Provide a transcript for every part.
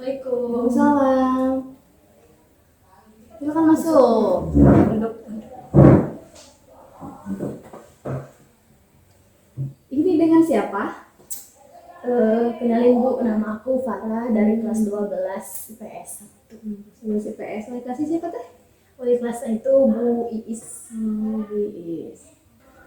Assalamualaikum. Waalaikumsalam. Silakan masuk. Duduk. Ini dengan siapa? Kenalin Bu, nama aku Farah dari kelas 12 IPS 1. Sebelas IPS. Wali kelasnya siapa teh? Wali kelas itu Bu Iis. Bis.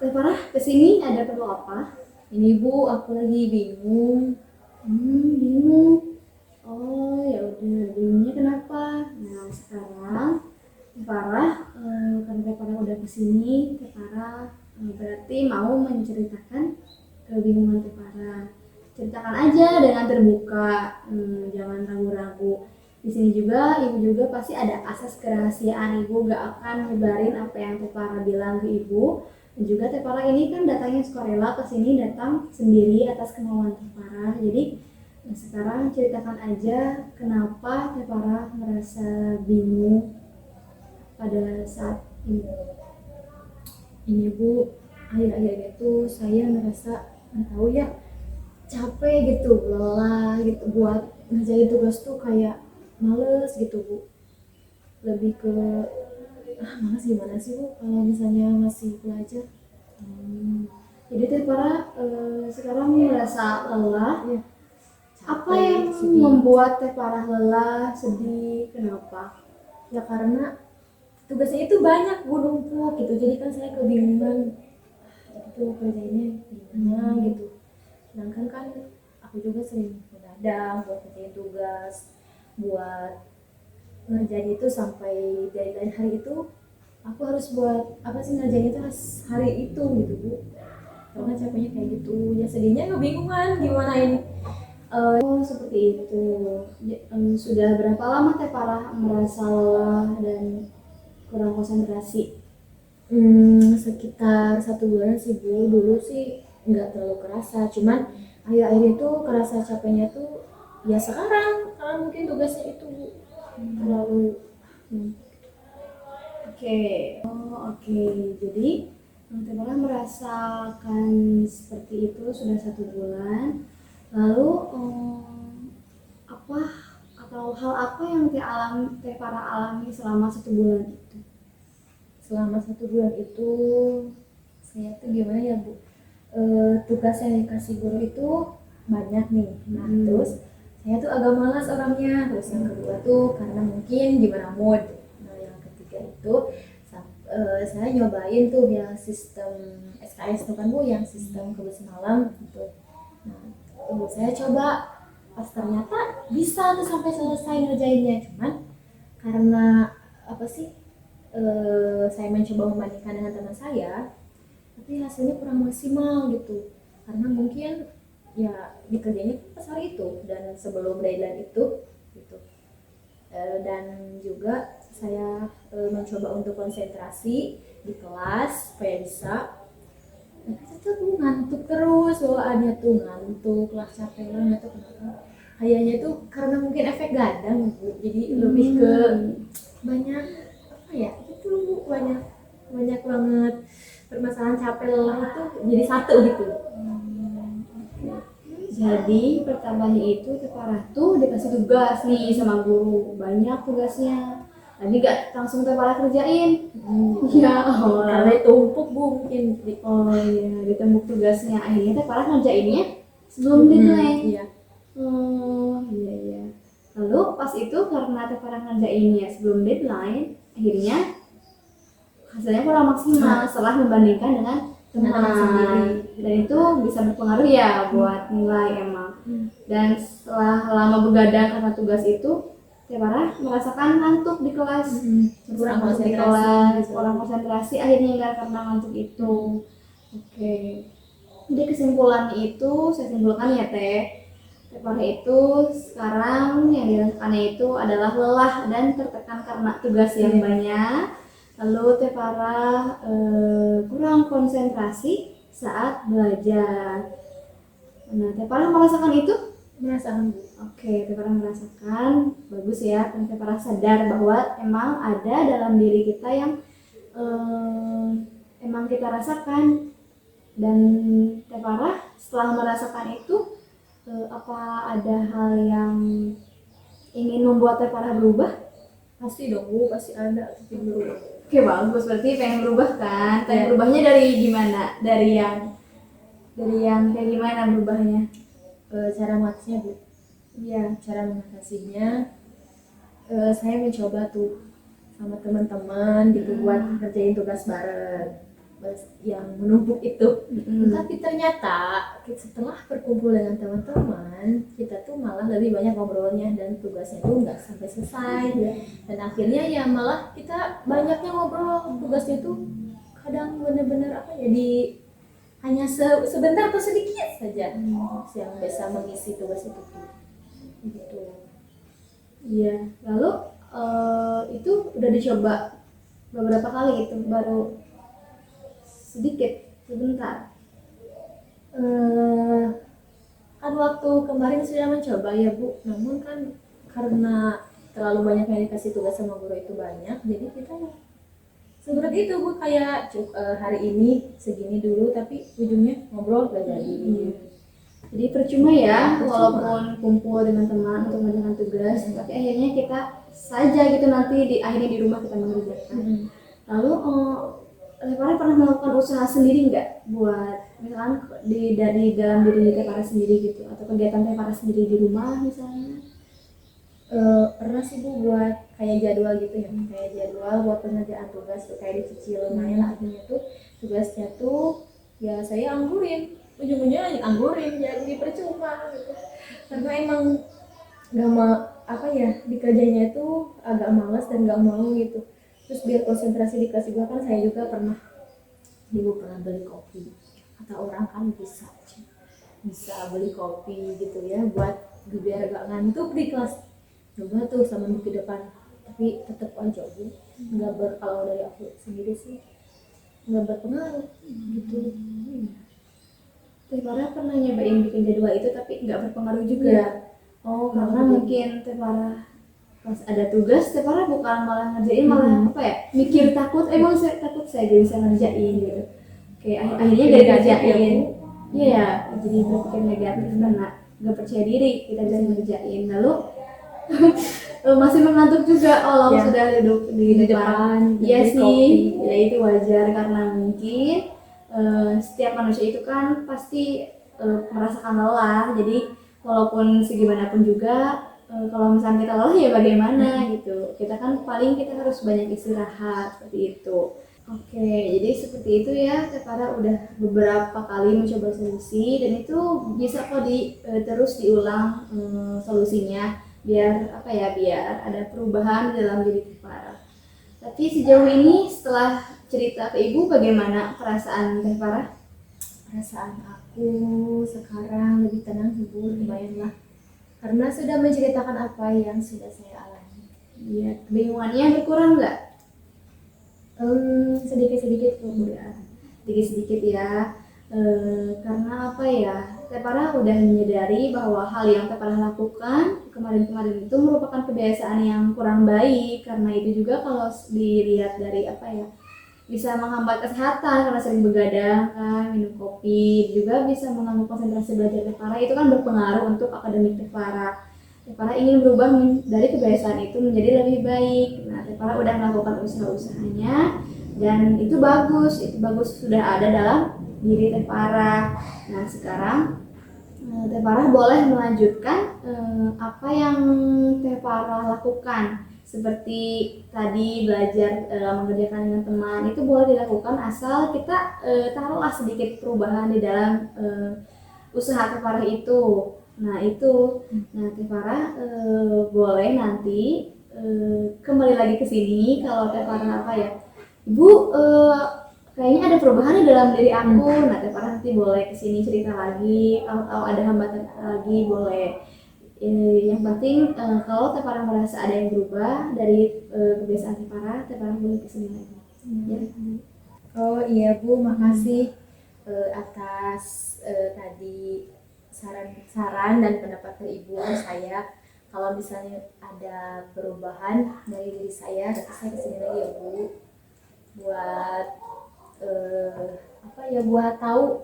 Teh Farah, kesini ada perlu apa? Ini Bu, aku lagi bingung. Bingung. Oh ya udah, bingungnya kenapa? Nah sekarang Teh Farah, karena Teh Farah udah kesini, Teh Farah berarti mau menceritakan kebingungan Teh Farah. Ceritakan aja dengan terbuka, jangan ragu-ragu. Di sini juga ibu juga pasti ada asas kerahasiaan, ibu gak akan nyebarin apa yang Teh Farah bilang ke ibu. Dan juga Teh Farah ini kan datangnya sukarela ke sini, datang sendiri atas kemauan Teh Farah. Jadi sekarang ceritakan aja kenapa Teh Farah merasa bingung pada saat ini. Ini Bu, akhir-akhir itu saya merasa nggak tahu ya, capek gitu, lelah gitu buat ngerjain tugas tuh kayak males gitu Bu. Lebih ke males gimana sih Bu kalau misalnya masih belajar? Jadi Teh Farah sekarang merasa lelah. Ya, Apa capek, yang sedih. membuat Teh Farah lelah, sedih? Kenapa? Ya karena tugasnya itu banyak Bu, numpuk gitu, jadi kan saya kebingungan itu kerjainnya gimana gitu. Sedangkan kan aku juga sering begadang buat kerjain tugas, buat ngerjain itu sampai deadline hari itu aku harus buat apa sih, ngerjain itu hari itu gitu Bu, karena capeknya kayak gitu ya, sedihnya kebingungan gimana ini. Oh seperti itu. Sudah berapa lama Teh Farah merasa lelah dan kurang konsentrasi? Sekitar 1 bulan sih Bu. Dulu sih nggak terlalu kerasa, cuman akhir-akhir itu kerasa capeknya tuh ya sekarang, karena mungkin tugasnya itu Bu terlalu Oke. Oh oke. Jadi Teh Farah merasakan seperti itu sudah 1 bulan. Lalu apa atau hal apa yang Teh Farah alami selama 1 bulan itu? selama 1 bulan itu. Saya tuh gimana ya Bu, tugas yang dikasih guru itu banyak nih. Nah terus saya tuh agak malas orangnya. Terus yang kedua tuh karena mungkin gimana mood. Nah yang ketiga itu saya nyobain tuh yang sistem SKS tuh kan Bu, yang sistem tugas malam gitu. Nah saya coba, pas ternyata bisa tuh sampai selesai ngerjainnya, cuman karena apa sih, saya mencoba membandingkan dengan teman saya, tapi hasilnya kurang maksimal gitu, karena mungkin ya dikerjainnya pas hari itu dan sebelum deadline itu gitu. Dan juga saya mencoba untuk konsentrasi di kelas supaya bisa. Nah, itu tuh ngantuk terus, bawaannya tuh ngantuk lah, capek banget tuh kenapa. Kayaknya tuh karena mungkin efek gadang Bu, jadi lebih ke banyak apa ya, itu banyak banyak banget permasalahan capek lelah itu jadi satu gitu. Jadi pertamanya itu Teh Farah tuh dikasih tugas nih sama guru, banyak tugasnya. Tadi gak langsung Teh Farah kerjain. Ya Karena Allah. tumpuk Bu mungkin. Oh iya, ditumpuk tugasnya. Akhirnya Teh Farah ngerjainnya sebelum deadline. Iya. Oh iya iya. Lalu pas itu karena Teh Farah ngerjainnya sebelum deadline, akhirnya hasilnya kurang maksimal setelah membandingkan dengan teman sendiri. dan itu bisa berpengaruh ya buat nilai emang. Dan setelah lama begadang karena tugas itu, Teh Farah merasakan ngantuk di kelas, Kurang masuk di konsentrasi kelas, gitu. kurang konsentrasi akhirnya nggak karena ngantuk itu. Oke. Jadi kesimpulannya itu saya simpulkan ya Teh Farah itu sekarang yang dirasakannya itu adalah lelah dan tertekan karena tugas yang banyak. Lalu Teh Farah kurang konsentrasi saat belajar. Nah, Teh Farah merasakan itu? Merasakan Bu. Oke, Teh Farah merasakan. Bagus ya, Teh Farah sadar bahwa emang ada dalam diri kita yang emang kita rasakan. Dan Teh Farah setelah merasakan itu, apa ada hal yang ingin membuat Teh Farah berubah? Pasti dong Bu, pasti ada tapi berubah. Oke, bagus, berarti pengen berubah kan? Pengen Iya. berubahnya dari gimana? Dari yang kayak gimana berubahnya? Cara mengatasinya Bu, Iya. cara mengatasinya saya mencoba tuh sama teman-teman gitu buat ngerjain tugas bareng yang menumpuk itu. Tapi ternyata setelah berkumpul dengan teman-teman kita tuh malah lebih banyak ngobrolnya dan tugasnya tuh nggak sampai selesai. Dan akhirnya ya malah kita banyaknya ngobrol, tugasnya tuh kadang bener-bener apa ya di hanya sebentar atau sedikit saja yang bisa mengisi tugas itu tuh gitu. Iya. Lalu itu udah dicoba beberapa kali gitu, baru sedikit, sebentar. Kan waktu kemarin sudah mencoba ya Bu, namun kan karena terlalu banyak yang dikasih tugas sama guru itu banyak, jadi kita seperti itu Bu, kayak hari ini segini dulu tapi ujungnya ngobrol gak jadi. Jadi percuma ya, Percuma. walaupun kumpul dengan teman untuk mengerjakan tugas, tapi akhirnya kita saja gitu nanti akhirnya di rumah kita mengerjakan. Lalu Teh Farah pernah melakukan usaha sendiri nggak buat misalkan dari dalam diri Teh Farah sendiri gitu, atau kegiatan Teh Farah sendiri di rumah misalnya? Pernah sih Bu buat kayak jadwal gitu ya, kayak jadwal buat pengerjaan tugas tuh kayak dicicil lumayan lah. Akhirnya tuh tugasnya tuh ya saya anggurin, ujung-ujungnya anggurin, jadi percuma gitu. Karena emang nggak mau apa ya, dikerjanya itu agak malas dan nggak mau gitu. Terus biar konsentrasi di kelas juga kan saya juga pernah beli kopi. Kata orang kan bisa beli kopi gitu ya buat biar gak ngantuk di kelas. Coba tuh sama di depan, tapi tetap aja Bu nggak kalau dari aku sendiri sih nggak berpengaruh gitu. Teh Farah pernah nyobain bikin jadwal itu tapi nggak berpengaruh juga. Iya. Karena mungkin Teh Farah pas ada tugas, Teh Farah bukan malah ngerjain, malah apa ya, mikir takut, emang saya takut saya gak bisa ngerjain gitu. Kayak akhirnya gak ngerjain. Iya, jadi berpikir negatif karena gak percaya diri kita bisa ngerjain. Lalu masih mengantuk juga kalau Ya. sudah duduk di depan. Iya beli sih, kopi. ya itu wajar karena mungkin setiap manusia itu kan pasti merasakan lelah. Jadi walaupun segimanapun juga kalau misalnya kita lelah ya bagaimana gitu. Kita kan paling kita harus banyak istirahat seperti itu. Oke, jadi seperti itu ya. Teh Farah udah beberapa kali mencoba solusi dan itu bisa kok terus diulang solusinya biar apa ya, biar ada perubahan dalam diri Teh Farah. Tapi sejauh ini setelah cerita ke Ibu, bagaimana perasaan Teh Farah? Perasaan aku sekarang lebih tenang Bu, lumayan lah. Karena sudah menceritakan apa yang sudah saya alami. Iya, kebingungannya berkurang nggak? Sedikit-sedikit Bu. Ya, sedikit-sedikit ya. Karena apa ya, Teh Farah udah menyadari bahwa hal yang Teh Farah lakukan kemarin-kemarin itu merupakan kebiasaan yang kurang baik. Karena itu juga kalau dilihat dari apa ya, bisa menghambat kesehatan karena sering begadang kan, minum kopi, juga bisa mengganggu konsentrasi belajar Teh Farah. Itu kan berpengaruh untuk akademik Teh Farah. Teh Farah ingin berubah dari kebiasaan itu menjadi lebih baik. Nah, Teh Farah udah melakukan usaha-usahanya dan itu bagus sudah ada dalam diri Teh Farah. Nah, sekarang Teh Farah boleh melanjutkan apa yang Teh Farah lakukan. Seperti tadi belajar mengerjakan dengan teman, itu boleh dilakukan asal kita taruhlah sedikit perubahan di dalam usaha Teh Farah itu. Nah itu, Teh Farah boleh nanti kembali lagi ke sini kalau Teh Farah apa ya, Ibu kayaknya ada perubahan di dalam diri aku. Nah, Teh Farah nanti boleh kesini cerita lagi, atau ada hambatan lagi boleh. Yang penting kalau Teh Farah merasa ada yang berubah dari kebiasaan Teh Farah boleh kesini lagi. Ya. Oh iya Bu, makasih atas tadi saran-saran dan pendapat dari Ibu. Saya kalau misalnya ada perubahan dari diri saya, nanti saya kesini lagi ya Bu, buat apa ya, buat tahu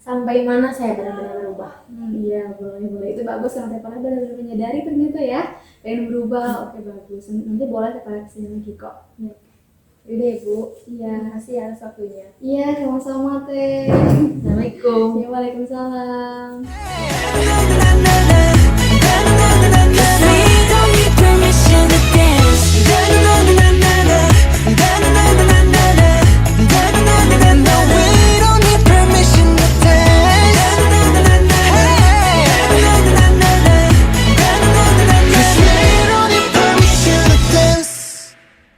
sampai mana saya benar-benar berubah. Iya, boleh. Itu bagus karena Teh Farah benar-benar menyadari ternyata ya pengen berubah. Oke bagus, nanti boleh Teh Farah kesini lagi kok. Ya. Yaudah ya Bu, Iya. makasih ya atas waktunya. Iya, sama-sama Teh. Assalamualaikum. Waalaikumsalam. na na na